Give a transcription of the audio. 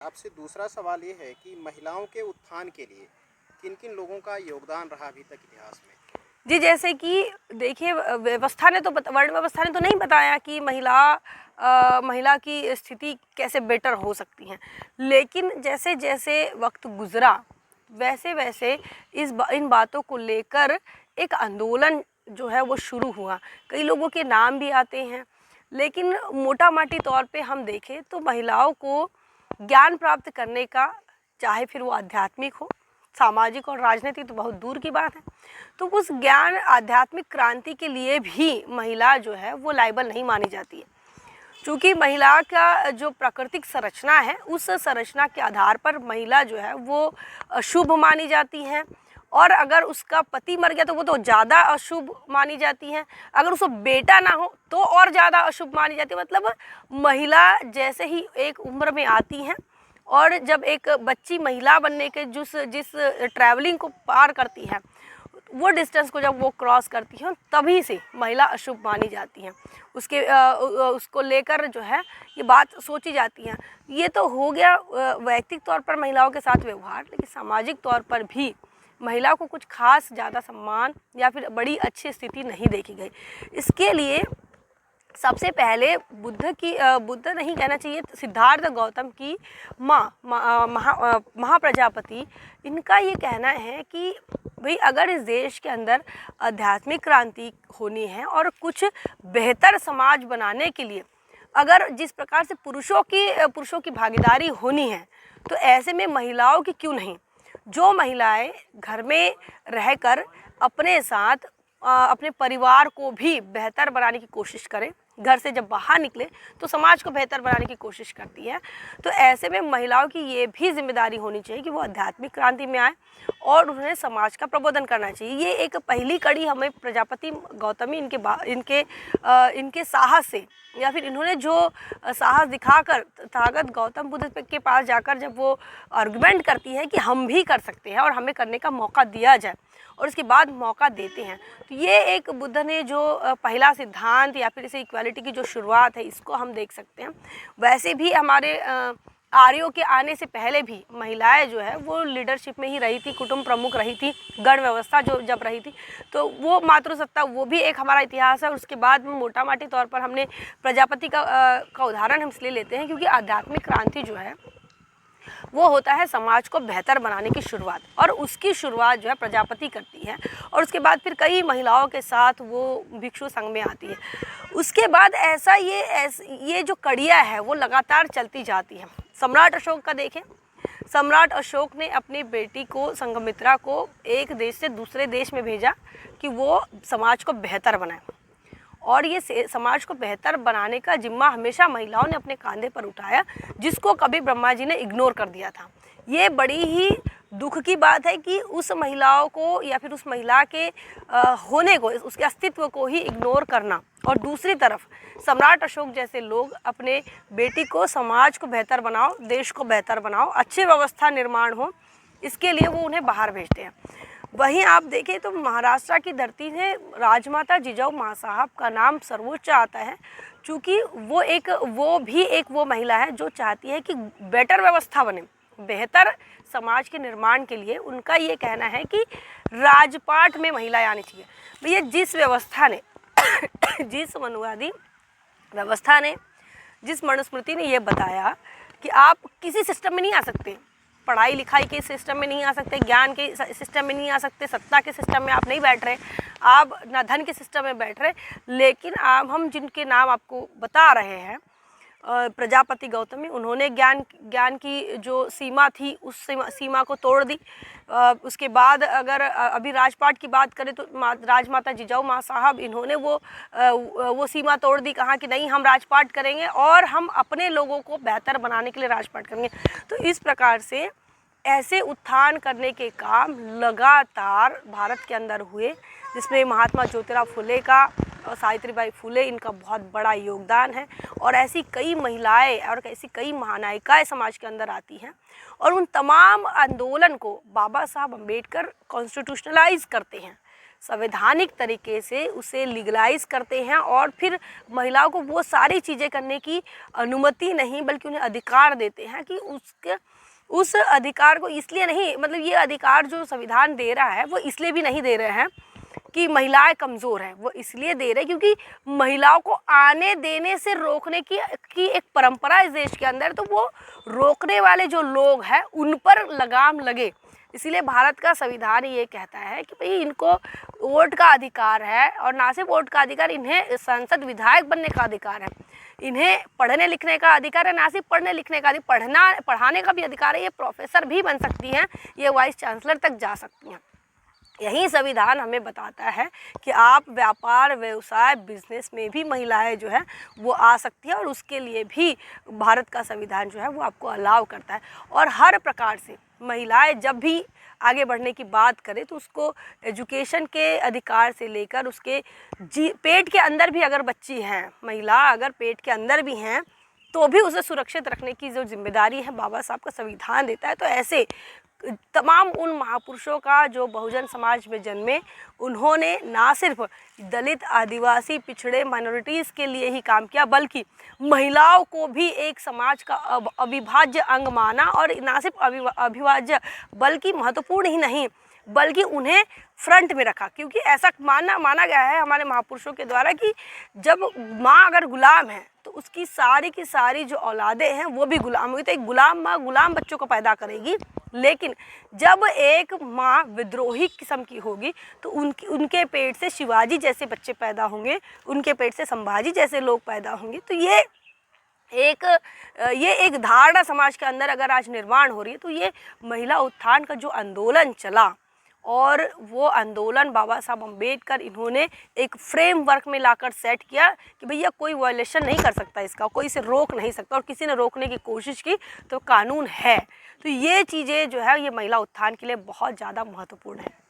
आपसे दूसरा सवाल ये है कि महिलाओं के उत्थान के लिए किन-किन लोगों का योगदान रहा अभी तक इतिहास में? जी, जैसे कि देखिए व्यवस्था ने तो वर्ण व्यवस्था ने तो नहीं बताया कि महिला की स्थिति कैसे बेटर हो सकती है। लेकिन जैसे-जैसे वक्त गुज़रा वैसे-वैसे इन बातों को लेकर एक आंदोलन जो है वो शुरू हुआ। कई लोगों के नाम भी आते हैं, लेकिन मोटा-माटी तौर पे हम देखें तो महिलाओं को ज्ञान प्राप्त करने का, चाहे फिर वो आध्यात्मिक हो, सामाजिक और राजनीतिक तो बहुत दूर की बात है, तो उस ज्ञान आध्यात्मिक क्रांति के लिए भी महिला जो है वो लायबल नहीं मानी जाती है। चूँकि महिला का जो प्राकृतिक संरचना है, उस संरचना के आधार पर महिला जो है वो अशुभ मानी जाती हैं, और अगर उसका पति मर गया तो वो तो ज़्यादा अशुभ मानी जाती हैं। अगर उसको बेटा ना हो तो और ज़्यादा अशुभ मानी जाती है। मतलब महिला जैसे ही एक उम्र में आती हैं और जब एक बच्ची महिला बनने के जिस ट्रैवलिंग को पार करती है, वो डिस्टेंस को जब वो क्रॉस करती हैं, तभी से महिला अशुभ मानी जाती हैं। उसको लेकर जो है ये बात सोची जाती है। ये तो हो गया वैयक्तिक तौर पर महिलाओं के साथ व्यवहार, लेकिन सामाजिक तौर पर भी महिला को कुछ खास ज़्यादा सम्मान या फिर बड़ी अच्छी स्थिति नहीं देखी गई। इसके लिए सबसे पहले बुद्ध नहीं कहना चाहिए, सिद्धार्थ गौतम की महाप्रजापति, इनका ये कहना है कि भाई अगर इस देश के अंदर आध्यात्मिक क्रांति होनी है और कुछ बेहतर समाज बनाने के लिए अगर जिस प्रकार से पुरुषों की भागीदारी होनी है, तो ऐसे में महिलाओं की क्यों नहीं। जो महिलाएं घर में रहकर अपने साथ अपने परिवार को भी बेहतर बनाने की कोशिश करें, घर से जब बाहर निकले तो समाज को बेहतर बनाने की कोशिश करती है, तो ऐसे में महिलाओं की ये भी जिम्मेदारी होनी चाहिए कि वो आध्यात्मिक क्रांति में आए और उन्हें समाज का प्रबोधन करना चाहिए। ये एक पहली कड़ी हमें प्रजापति गौतमी इनके साहस से, या फिर इन्होंने जो साहस दिखाकर तथागत गौतम बुद्ध के पास जाकर जब वो आर्गुमेंट करती है कि हम भी कर सकते हैं और हमें करने का मौका दिया जाए, और उसके बाद मौका देते हैं, तो ये एक बुद्ध ने जो पहला सिद्धांत या फिर इसे इक्वालिटी की जो शुरुआत है, इसको हम देख सकते हैं। वैसे भी हमारे आर्यों के आने से पहले भी महिलाएं जो है वो लीडरशिप में ही रही थी, कुटुंब प्रमुख रही थी, गण व्यवस्था जो जब रही थी, तो वो मातृसत्ता वो भी एक हमारा इतिहास है। और उसके बाद में मोटा-माटी तौर पर हमने प्रजापति का उदाहरण हम इसलिए लेते हैं क्योंकि आध्यात्मिक क्रांति जो है वो होता है समाज को बेहतर बनाने की शुरुआत, और उसकी शुरुआत जो है प्रजापति करती है, और उसके बाद फिर कई महिलाओं के साथ वो भिक्षु संघ में आती है। उसके बाद ये जो कड़ियाँ है वो लगातार चलती जाती है। सम्राट अशोक का देखें, सम्राट अशोक ने अपनी बेटी को संघमित्रा को एक देश से दूसरे देश में भेजा कि वो समाज को बेहतर बनाए, और ये समाज को बेहतर बनाने का जिम्मा हमेशा महिलाओं ने अपने कंधे पर उठाया, जिसको कभी ब्रह्मा जी ने इग्नोर कर दिया था। ये बड़ी ही दुख की बात है कि उस महिलाओं को या फिर उस महिला के होने को, उसके अस्तित्व को ही इग्नोर करना, और दूसरी तरफ सम्राट अशोक जैसे लोग अपने बेटी को समाज को बेहतर बनाओ, देश को बेहतर बनाओ, अच्छी व्यवस्था निर्माण हो, इसके लिए वो उन्हें बाहर भेजते हैं। वहीं आप देखें तो महाराष्ट्र की धरती से राजमाता जिजाऊ माँसाहब का नाम सर्वोच्च आता है, क्योंकि वो भी एक महिला है जो चाहती है कि बेटर व्यवस्था बने, बेहतर समाज के निर्माण के लिए उनका ये कहना है कि राजपाट में महिलाएं आनी चाहिए। भैया जिस व्यवस्था ने जिस मनुवादी व्यवस्था ने, जिस मनुस्मृति ने ये बताया कि आप किसी सिस्टम में नहीं आ सकते, पढ़ाई लिखाई के सिस्टम में नहीं आ सकते, ज्ञान के सिस्टम में नहीं आ सकते, सत्ता के सिस्टम में आप नहीं बैठ रहे, आप ना धन के सिस्टम में बैठ रहे, लेकिन आप हम जिनके नाम आपको बता रहे हैं, प्रजापति गौतमी, उन्होंने ज्ञान की जो सीमा थी उस सीमा को तोड़ दी। उसके बाद अगर अभी राजपाट की बात करें तो राजमाता जिजाऊ माँसाहब, इन्होंने वो सीमा तोड़ दी, कहा कि नहीं हम राजपाट करेंगे और हम अपने लोगों को बेहतर बनाने के लिए राजपाट करेंगे। तो इस प्रकार से ऐसे उत्थान करने के काम लगातार भारत के अंदर हुए, जिसमें महात्मा ज्योतिराव फुले का और सावित्रीबाई फुले, इनका बहुत बड़ा योगदान है। और ऐसी कई महिलाएं और ऐसी कई महानायिकाएं समाज के अंदर आती हैं, और उन तमाम आंदोलन को बाबा साहब अम्बेडकर कॉन्स्टिट्यूशनलाइज करते हैं, संवैधानिक तरीके से उसे लीगलाइज करते हैं और फिर महिलाओं को वो सारी चीज़ें करने की अनुमति नहीं बल्कि उन्हें अधिकार देते हैं कि उस अधिकार को इसलिए नहीं, मतलब ये अधिकार जो संविधान दे रहा है वो इसलिए भी नहीं दे रहे हैं कि महिलाएं कमज़ोर हैं, वो इसलिए दे रहे हैं क्योंकि महिलाओं को आने देने से रोकने की एक परंपरा इस देश के अंदर, तो वो रोकने वाले जो लोग हैं उन पर लगाम लगे। इसीलिए भारत का संविधान ये कहता है कि भाई इनको वोट का अधिकार है, और ना सिर्फ वोट का अधिकार, इन्हें संसद विधायक बनने का अधिकार है, इन्हें पढ़ने लिखने का अधिकार है, ना सिर्फ पढ़ने लिखने का अधिकार, पढ़ाने का भी अधिकार है। ये प्रोफेसर भी बन सकती हैं, ये वाइस चांसलर तक जा सकती हैं। यही संविधान हमें बताता है कि आप व्यापार, व्यवसाय, बिजनेस में भी महिलाएं जो है वो आ सकती है, और उसके लिए भी भारत का संविधान जो है वो आपको अलाउ करता है। और हर प्रकार से महिलाएं जब भी आगे बढ़ने की बात करें तो उसको एजुकेशन के अधिकार से लेकर उसके पेट के अंदर भी अगर बच्ची हैं, महिला अगर पेट के अंदर भी हैं तो भी उसे सुरक्षित रखने की जो जिम्मेदारी है बाबा साहब का संविधान देता है। तो ऐसे तमाम उन महापुरुषों का जो बहुजन समाज में जन्मे, उन्होंने ना सिर्फ दलित, आदिवासी, पिछड़े, माइनॉरिटीज़ के लिए ही काम किया बल्कि महिलाओं को भी एक समाज का अविभाज्य अंग माना, और ना सिर्फ अविभाज्य बल्कि महत्वपूर्ण ही नहीं बल्कि उन्हें फ्रंट में रखा। क्योंकि ऐसा माना गया है हमारे महापुरुषों के द्वारा कि जब माँ अगर गुलाम है तो उसकी सारी की सारी जो औलादें हैं वो भी गुलाम हुई। तो एक गुलाम माँ गुलाम बच्चों को पैदा करेगी, लेकिन जब एक माँ विद्रोही किस्म की होगी तो उनके पेट से शिवाजी जैसे बच्चे पैदा होंगे, उनके पेट से संभाजी जैसे लोग पैदा होंगे। तो ये एक धारणा समाज के अंदर अगर आज निर्माण हो रही है, तो ये महिला उत्थान का जो आंदोलन चला, और वो आंदोलन बाबा साहब अम्बेडकर इन्होंने एक फ्रेमवर्क में लाकर सेट किया कि भैया कोई वायलेशन नहीं कर सकता, इसका कोई इसे रोक नहीं सकता, और किसी ने रोकने की कोशिश की तो कानून है। तो ये चीज़ें जो है ये महिला उत्थान के लिए बहुत ज़्यादा महत्वपूर्ण है।